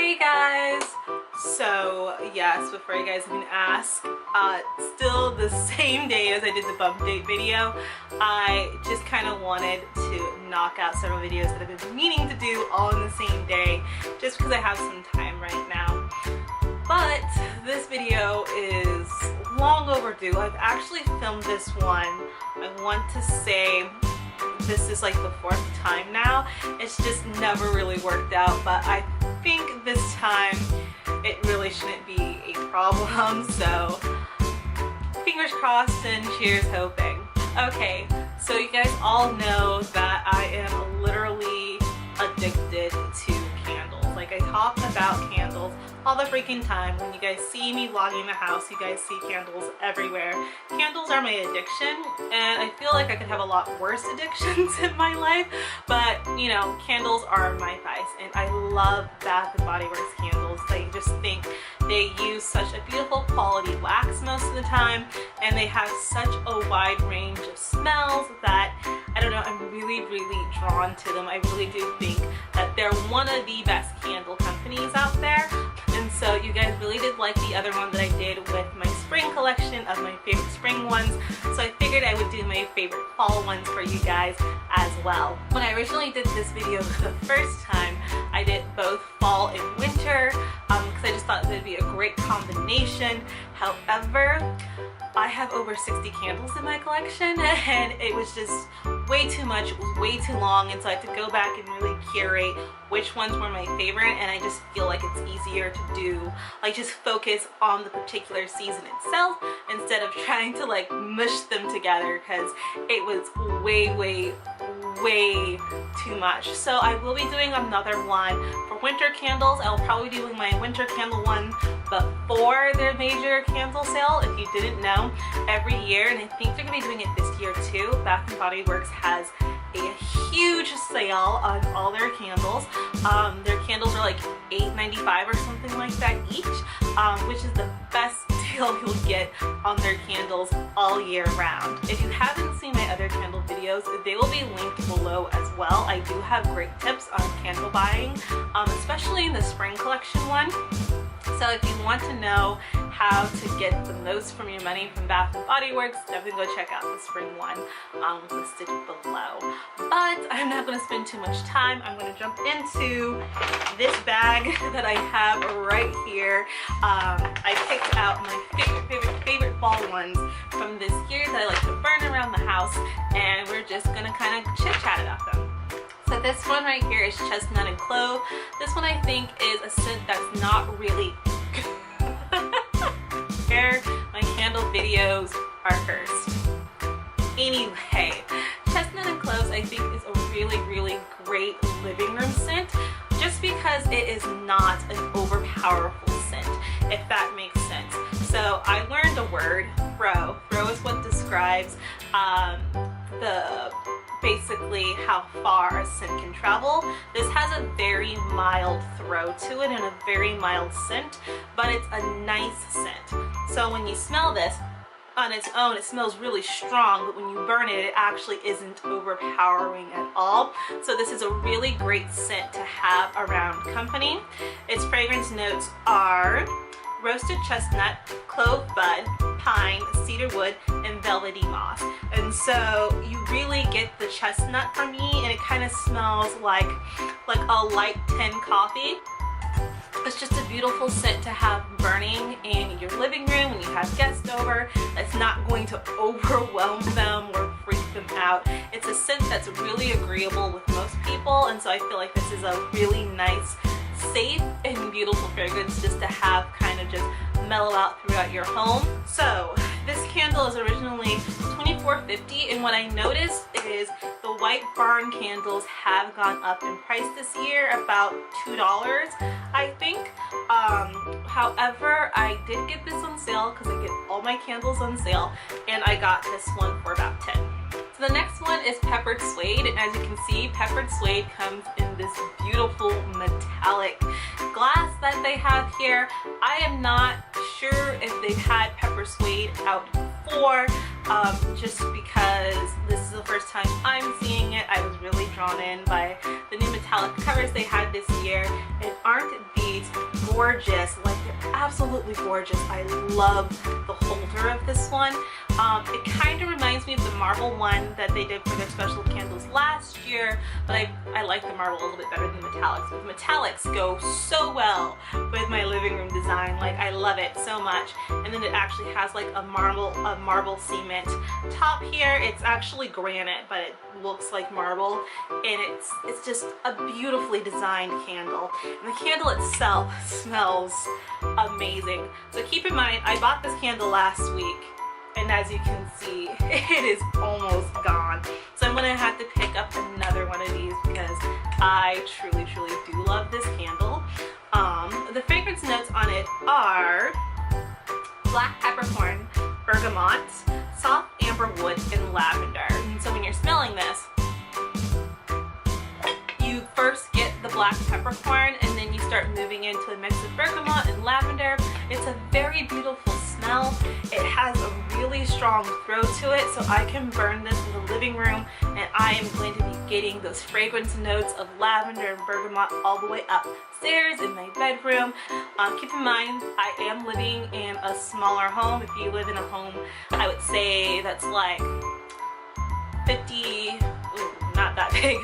Hey guys! So yes, before you guys even ask, still the same day as I did the bump date video, I just kind of wanted to knock out several videos that I've been meaning to do all in the same day, just because I have some time right now. But this video is long overdue. I've actually filmed this one, I want to say this is like the 4th time now. It's just never really worked out, but I think this time it really shouldn't be a problem, so fingers crossed and cheers hoping. Okay, so you guys all know that I am literally addicted to candles. Like, I talk about candles all the freaking time. When you guys see me vlogging the house, you guys see candles everywhere. Candles are my addiction, and I feel like I could have a lot worse addictions in my life, but you know, candles are my vice, and I love Bath & Body Works candles. I just think they use such a beautiful quality wax most of the time, and they have such a wide range of smells that, I don't know, I'm really drawn to them. I really do think that they're one of the best candle companies out there. And so you guys really did like the other one that I did with my spring collection of my favorite spring ones. So I figured I would do my favorite fall ones for you guys as well. When I originally did this video for the first time, I did both fall and winter because I just thought it would be a great combination. However, I have over 60 candles in my collection, and it was just way too much, it was way too long, and so I had to go back and really curate which ones were my favorite. And I just feel like it's easier to do, like, just focus on the particular season itself instead of trying to like mush them together, because it was way too much. So I will be doing another one for winter candles. I'll probably be doing my winter candle one before their major candle sale. If you didn't know, every year, and I think they're gonna be doing it this year too, Bath & Body Works has a huge sale on all their candles. Their candles are like $8.95 or something like that each, which is the best deal you'll get on their candles all year round. If you haven't seen my other candle videos, they will be linked below as well. I do have great tips on candle buying, especially in the spring collection one. So if you want to know how to get the most from your money from Bath & Body Works, definitely go check out the spring one listed below. But I'm not going to spend too much time. I'm going to jump into this bag that I have right here. I picked out my favorite fall ones from this year that I like to burn around the house, and we're just going to kind of chit chat about them. So this one right here is chestnut and clove. This one I think is a scent that's not really where my candle videos are cursed. Anyway, chestnut and cloves I think is a really great living room scent, just because it is not an overpowerful scent, if that makes sense. So I learned a word, throw. Throw is what describes basically how far a scent can travel. This has a very mild throw to it and a very mild scent, but it's a nice scent. So when you smell this on its own, it smells really strong, but when you burn it, it actually isn't overpowering at all. So this is a really great scent to have around company. Its fragrance notes are roasted chestnut, clove bud, pine, cedar wood, and velvety moss. And so you really get the chestnut from me, and it kind of smells like a light tin coffee. It's just a beautiful scent to have burning in your living room when you have guests over. That's not going to overwhelm them or freak them out. It's a scent that's really agreeable with most people, and so I feel like this is a really nice, safe and beautiful fragrance just to have kind of just mellow out throughout your home. So this candle is originally $24.50, and what I noticed is the white barn candles have gone up in price this year, about $2 I think. However, I did get this on sale because I get all my candles on sale, and I got this one for about 10. So the next one is peppered suede, and as you can see, peppered suede comes in this beautiful metallic glass that they have here. I am not sure if they've had pepper suede out before. just because this is the first time I'm seeing it. I was really drawn in by the new metallic covers they had this year, and aren't these gorgeous? Like, they're absolutely gorgeous. I love the holder of this one. It kind of reminds me of the marble one that they did for their special candles last year, but I like the marble a little bit better than the metallics. But the metallics go so well with my living room design. Like, I love it so much. And then it actually has like a marble cement top here. It's actually granite, but it looks like marble, and it's just a beautifully designed candle. And the candle itself smells amazing. So keep in mind, I bought this candle last week, and as you can see, it is almost gone. So I'm gonna have to pick up another one of these because I truly do love this candle. The fragrance notes on it are black peppercorn, bergamot, soft amber wood, and lavender. And so when you're smelling this, you first get the black peppercorn, and then you start moving into a mix of bergamot and lavender. It's a very beautiful smell. It has a really strong throw to it, so I can burn this in the living room, and I am going to be getting those fragrance notes of lavender and bergamot all the way upstairs in my bedroom. Keep in mind, I am living in a smaller home. If you live in a home, I would say that's like 50, not that big,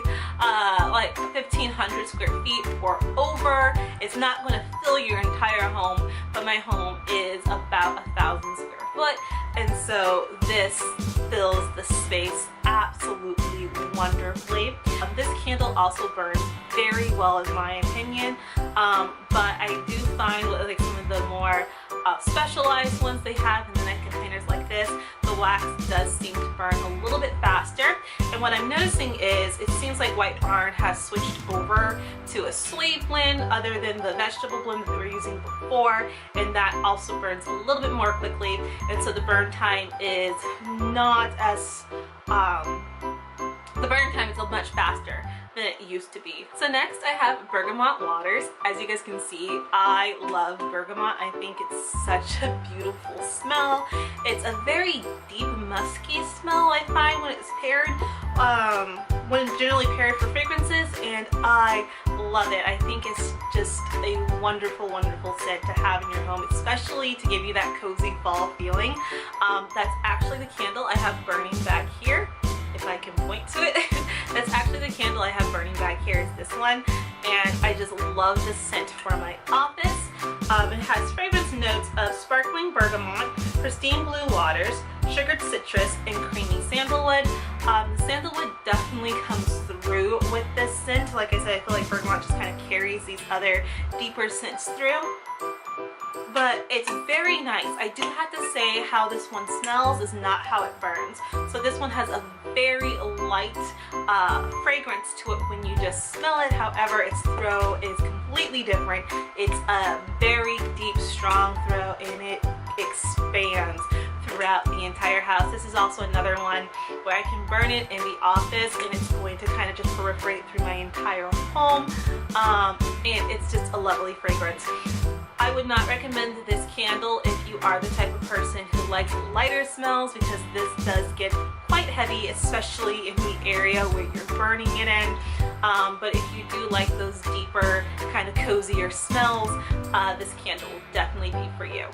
like 1,500 square feet or over. It's not going to fill your entire home, but my home is about 1,000 square foot, and so this fills the space absolutely wonderfully. This candle also burns very well in my opinion, but I do find with like some of the more specialized ones they have in the neck containers like this, the wax does seem to burn a little bit faster. And what I'm noticing is it seems like White Barn has switched over to a suede blend other than the vegetable blend that they were using before, and that also burns a little bit more quickly, and so the burn time is not as the burn time is much faster than it used to be. So next I have bergamot waters. As you guys can see, I love bergamot. I think it's such a beautiful smell. It's a very deep musky smell I find when it's paired, when it's generally paired for fragrances, and I love it. I think it's just a wonderful scent to have in your home, especially to give you that cozy fall feeling. That's actually the candle I have burning back here. If I can point to it, that's actually the candle I have burning back here is this one, and I just love this scent for my office. It has fragrance notes of sparkling bergamot, pristine blue waters, sugared citrus, and creamy sandalwood. The sandalwood definitely comes through with this scent. Like I said, I feel like bergamot just kind of carries these other deeper scents through. But it's very nice. I do have to say how this one smells is not how it burns. So this one has a very light fragrance to it when you just smell it. However, its throw is completely different. It's a very deep, strong throw, and it expands throughout the entire house. This is also another one where I can burn it in the office, and it's going to kind of just proliferate through my entire home, and it's just a lovely fragrance. I would not recommend this candle if you are the type of person who likes lighter smells, because this does get quite heavy, especially in the area where you're burning it in. But if you do like those deeper, kind of cozier smells, this candle will definitely be for you.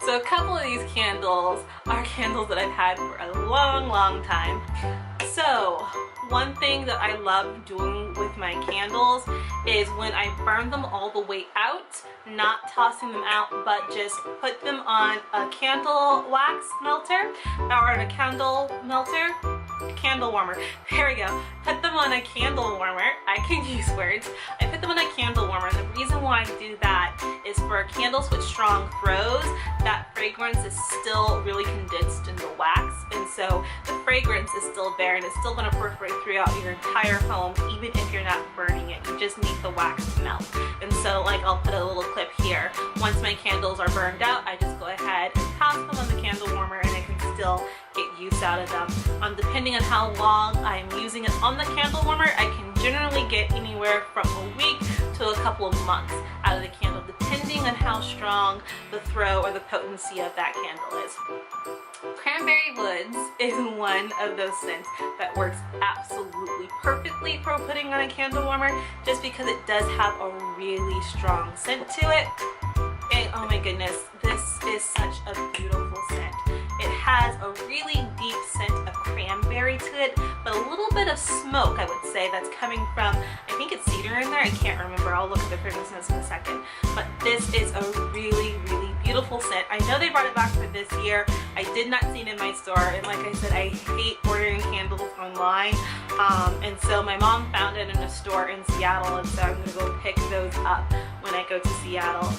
So a couple of these candles are candles that I've had for a long time. So one thing that I love doing with my candles is when I burn them all the way out, not tossing them out, but just put them on a candle wax melter, or on a candle melter, candle warmer. There we go. Put them on a candle warmer. I can use words. I put them on a candle warmer. And the reason why I do that is for candles with strong throws, that fragrance is still really condensed in the wax, and so the fragrance is still there, and it's still going to perforate throughout your entire home, even if you're not burning it. You just need the wax to melt. And so, like, I'll put a little clip here. Once my candles are burned out, I just go ahead and toss them on the candle warmer, and I can still get use out of them. Depending on how long I'm using it on the candle warmer, I can generally get anywhere from a week to a couple of months out of the candle, depending on how strong the throw or the potency of that candle is. Cranberry Woods is one of those scents that works absolutely perfectly for putting on a candle warmer, just because it does have a really strong scent to it. And oh my goodness, this is such a beautiful scent. It has a really deep scent of cranberry to it, but a little bit of smoke, I would say, that's coming from, I think it's cedar in there, I can't remember, I'll look at the fragrance notes in a second. But this is a really, really beautiful scent. I know they brought it back for this year. I did not see it in my store, and like I said, I hate ordering candles online. And so my mom found it in a store in Seattle, and so I'm gonna go pick those up when I go to Seattle.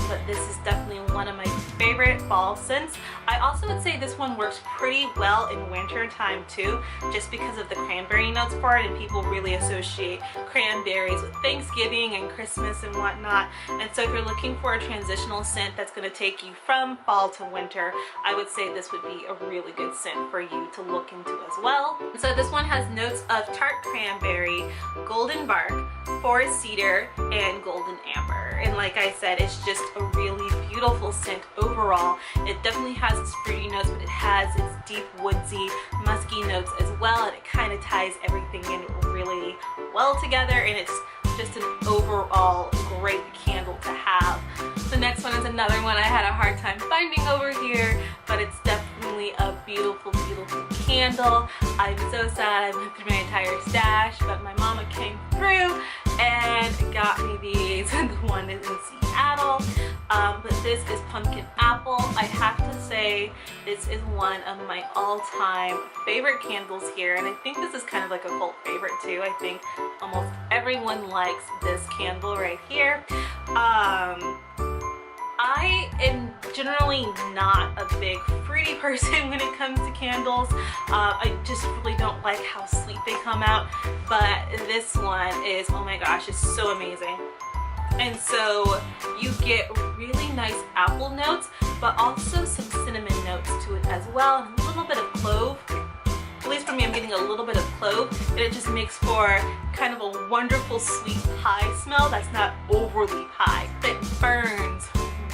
But this is definitely one of my favorite fall scents. I also would say this one works pretty well in winter time too, just because of the cranberry notes for it, and people really associate cranberries with Thanksgiving and Christmas and whatnot. And so if you're looking for a transitional scent that's going to take you from fall to winter, I would say this would be a really good scent for you to look into as well. So this one has notes of tart cranberry, golden bark, forest cedar, and golden amber. And like I said, it's just a really beautiful scent overall. It definitely has its fruity notes, but it has its deep woodsy, musky notes as well, and it kind of ties everything in really well together, and it's just an overall great candle to have. The next one is another one I had a hard time finding over here, but it's definitely a beautiful, beautiful candle. I'm so sad I went through my entire stash, but my mama came through and got me these. The one is in Seattle, but this is pumpkin apple. I have to say this is one of my all-time favorite candles here, and I think this is kind of like a cult favorite too. I think almost everyone likes this candle right here. I am generally not a big fruity person when it comes to candles. I just really don't like how sweet they come out, but this one is, oh my gosh, it's so amazing. And so you get really nice apple notes, but also some cinnamon notes to it as well, and a little bit of clove. At least for me, I'm getting a little bit of clove, and it just makes for kind of a wonderful sweet pie smell that's not overly pie. It burns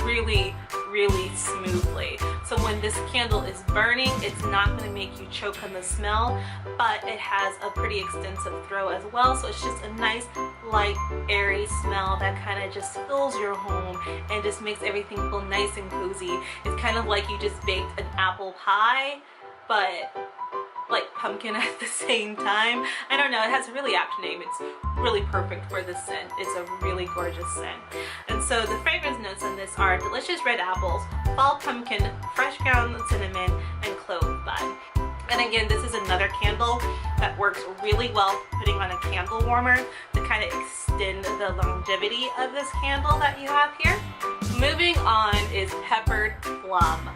really, really smoothly. So when this candle is burning, it's not going to make you choke on the smell, but it has a pretty extensive throw as well. So it's just a nice, light, airy smell that kind of just fills your home and just makes everything feel nice and cozy. It's kind of like you just baked an apple pie, but like pumpkin at the same time. I don't know, it has a really apt name. It's really perfect for this scent. It's a really gorgeous scent. And so the fragrance notes on this are delicious red apples, fall pumpkin, fresh ground cinnamon, and clove bud. And again, this is another candle that works really well putting on a candle warmer to kind of extend the longevity of this candle that you have here. Moving on is peppered plum.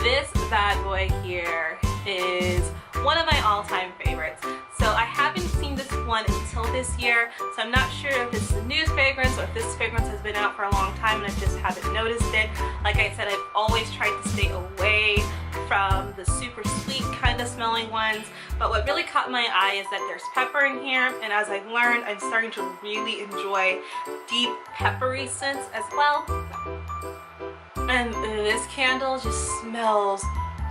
This bad boy here is one of my all-time favorites. So I haven't seen this one until this year, so I'm not sure if this is a new fragrance or if this fragrance has been out for a long time and I just haven't noticed it. Like I said, I've always tried to stay away from the super sweet kind of smelling ones, but what really caught my eye is that there's pepper in here, and as I've learned, I'm starting to really enjoy deep peppery scents as well. And this candle just smells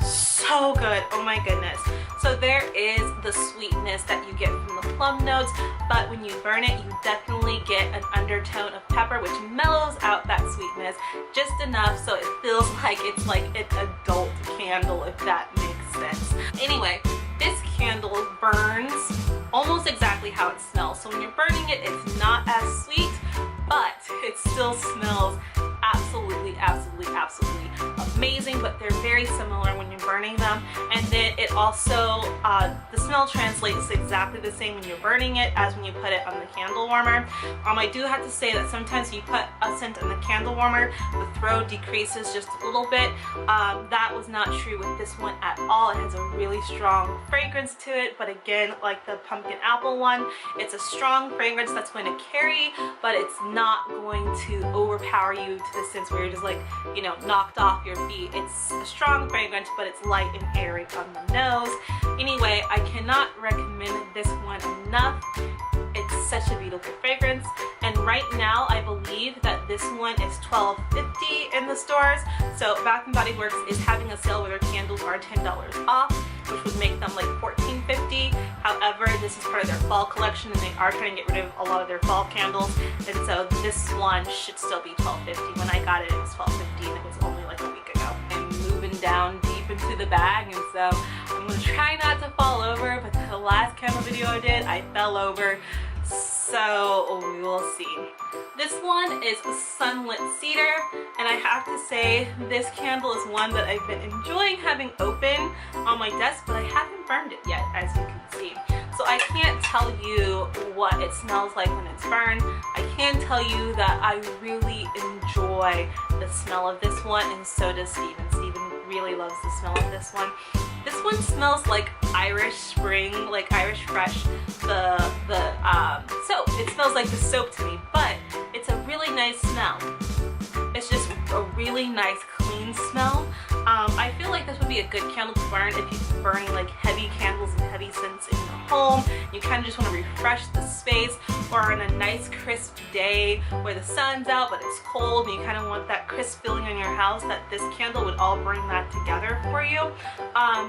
so good, oh my goodness. So there is the sweetness that you get from the plum notes, but when you burn it, you definitely get an undertone of pepper, which mellows out that sweetness just enough so it feels like it's like an adult candle, if that makes sense. Anyway, this candle burns almost exactly how it smells. So when you're burning it, it's not as sweet, but it still smells absolutely, absolutely, absolutely amazing, but they're very similar when you're burning them. And then it also, the smell translates exactly the same when you're burning it as when you put it on the candle warmer. I do have to say that sometimes you put a scent on the candle warmer, the throw decreases just a little bit. That was not true with this one at all. It has a really strong fragrance to it, but again, like the pumpkin apple one, it's a strong fragrance that's going to carry, but it's not going to overpower you to the sense where you're just like you know, knocked off your feet. It's a strong fragrance, but it's light and airy on the nose. Anyway, I cannot recommend this one enough. It's such a beautiful fragrance, and right now I believe that this one is $12.50 in the stores. So Bath & Body Works is having a sale where their candles are $10 off, which would make them like $14.50. However, this is part of their fall collection and they are trying to get rid of a lot of their fall candles, and so this one should still be $12.50. When I got it, it was $12.50 and it was only like a week ago. I'm moving down deep into the bag, and so I'm gonna try not to fall over, but the last candle video I did, I fell over. So we will see. This one is Sunlit Cedar, and I have to say this candle is one that I've been enjoying having open on my desk, but I haven't burned it yet, as you can see. So I can't tell you what it smells like when it's burned. I can tell you that I really enjoy the smell of this one, and so does Steven. Steven really loves the smell of this one. This one smells like Irish Spring, like Irish Fresh, the soap. It smells like the soap to me, but it's a really nice smell. It's just a really nice clean smell. I feel like this would be a good candle to burn if you're burning like heavy candles and heavy scents in your home. You kind of just want to refresh the space, or on a nice crisp day where the sun's out but it's cold and you kind of want that crisp feeling in your house, that this candle would all bring that together for you.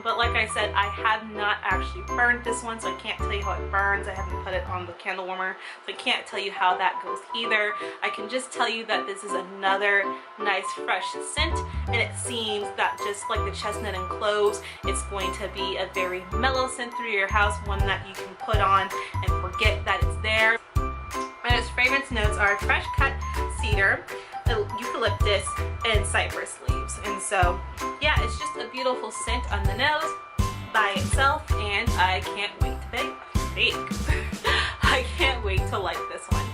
But like I said, I have not actually burned this one, so I can't tell you how it burns. I haven't put it on the candle warmer, so I can't tell you how that goes either. I can just tell you that this is another nice fresh scent, and it seems that just like the chestnut and cloves, it's going to be a very mellow scent through your house, one that you can put on and forget that it's there. And its fragrance notes are fresh cut cedar, eucalyptus, and cypress leaves. And so yeah, it's just a beautiful scent on the nose by itself, and I can't wait to bake. I can't wait to light this one.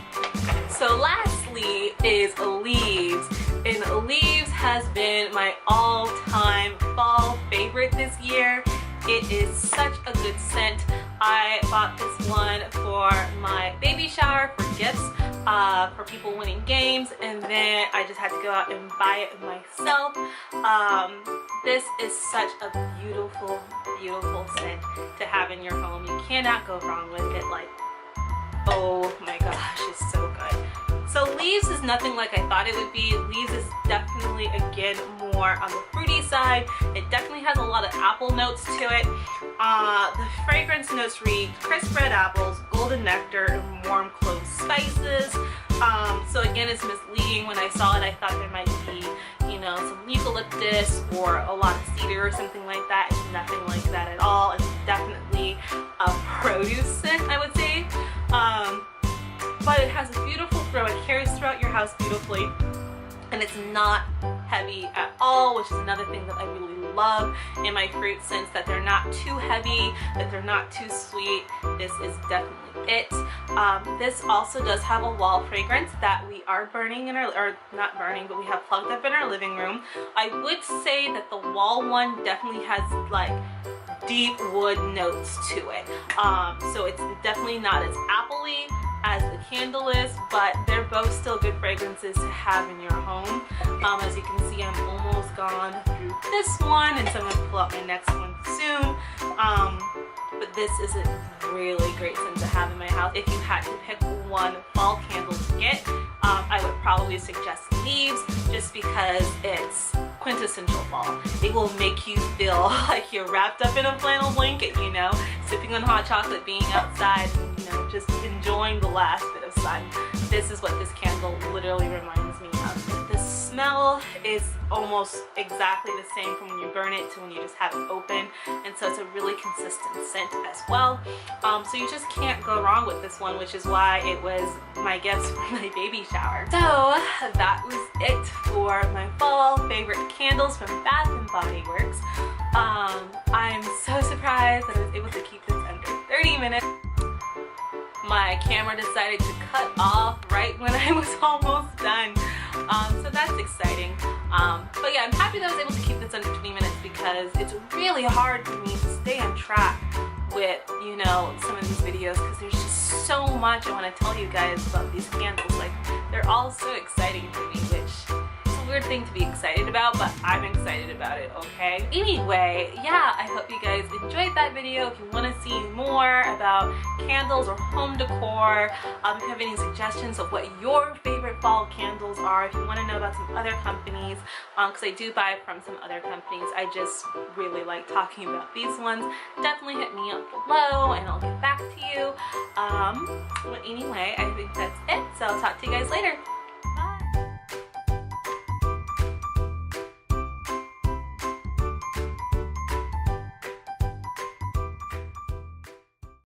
So lastly is Leaves, and Leaves has been my all-time fall favorite this year. It is such a good scent. I bought this one for my baby shower for gifts, for people winning games, and then I just had to go out and buy it myself. This is such a beautiful, beautiful scent to have in your home. You cannot go wrong with it. Like, oh my gosh, it's so good. So Leaves is nothing like I thought it would be. Leaves is definitely, again, more on the fruity side. It definitely has a lot of apple notes to it. The fragrance notes read crisp red apples, golden nectar, and warm clove spices. So again, it's misleading. When I saw it, I thought there might be, you know, some eucalyptus or a lot of cedar or something like that. It's nothing like that at all. It's definitely a produce scent, I would say. But it has a beautiful throw. It carries throughout your house beautifully, and it's not heavy at all, which is another thing that I really love in my fruit scents, that they're not too heavy, that they're not too sweet. This is definitely it. This also does have a wall fragrance that we are burning in our, or not burning, but we have plugged up in our living room. I would say that the wall one definitely has like deep wood notes to it. So it's definitely not as appley as the candle is, but they're both still good fragrances to have in your home. As you can see, I'm almost gone through this one, and so I'm going to pull out my next one soon. But this is a really great scent to have in my house. If you had to pick one fall candle to get, I would probably suggest Leaves, just because it's quintessential fall. It will make you feel like you're wrapped up in a flannel blanket, you know, sipping on hot chocolate, being outside, and, you know, just enjoying the last bit of sun. This is what this candle literally reminds me of. The smell is almost exactly the same from when you burn it to when you just have it open, and so it's a really consistent scent as well. So you just can't go wrong with this one, which is why it was my gifts for my baby shower. So that was it for my fall favorite candles from Bath & Body Works. I'm so surprised that I was able to keep this under 30 minutes. My camera decided to cut off right when I was almost done. So that's exciting. But yeah, I'm happy that I was able to keep this under 20 minutes, because it's really hard for me to stay on track with, you know, some of these videos, because there's just so much I want to tell you guys about these candles. Like, they're all so exciting to me, which is a weird weird thing to be excited about, but I'm excited about it, okay? Anyway, yeah, I hope you guys enjoyed that video. If you want to see more about candles or home decor, if you have any suggestions of what your favorite fall candles are, if you want to know about some other companies, because I do buy from some other companies, I just really like talking about these ones, definitely hit me up below and I'll get back to you. But anyway, I think that's it, so I'll talk to you guys later.